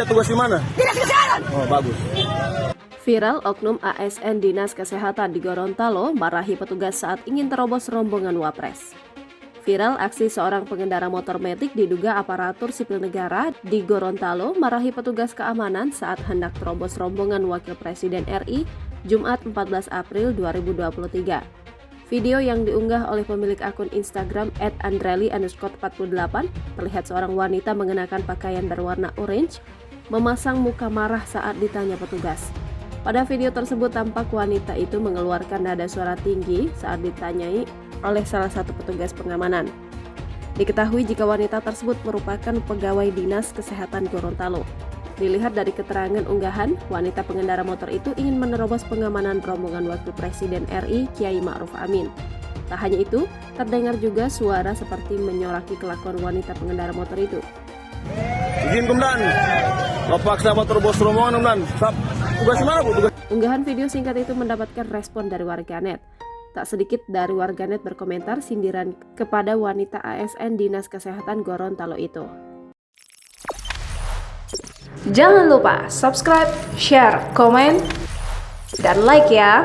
dia tugas di mana? Dinas Kesehatan. Oh, bagus. Viral, oknum ASN Dinas Kesehatan di Gorontalo marahi petugas saat ingin terobos rombongan Wapres. Viral, aksi seorang pengendara motor metik diduga aparatur sipil negara di Gorontalo marahi petugas keamanan saat hendak terobos rombongan Wakil Presiden RI Jumat 14 April 2023. Video yang diunggah oleh pemilik akun Instagram @andreli_48 terlihat seorang wanita mengenakan pakaian berwarna orange memasang muka marah saat ditanya petugas. Pada video tersebut tampak wanita itu mengeluarkan nada suara tinggi saat ditanyai oleh salah satu petugas pengamanan. Diketahui jika wanita tersebut merupakan pegawai Dinas Kesehatan Gorontalo. Dilihat dari keterangan unggahan, wanita pengendara motor itu ingin menerobos pengamanan rombongan Wakil Presiden RI Kiai Ma'ruf Amin. Tak hanya itu, terdengar juga suara seperti menyoraki kelakuan wanita pengendara motor itu. Izin Komandan. Paksa motor bos rombongan Komandan. Tugas di mana, Bu? Tugas. Unggahan video singkat itu mendapatkan respon dari warganet. Tak sedikit dari warganet berkomentar sindiran kepada wanita ASN Dinas Kesehatan Gorontalo itu. Jangan lupa subscribe, share, komen, dan like ya!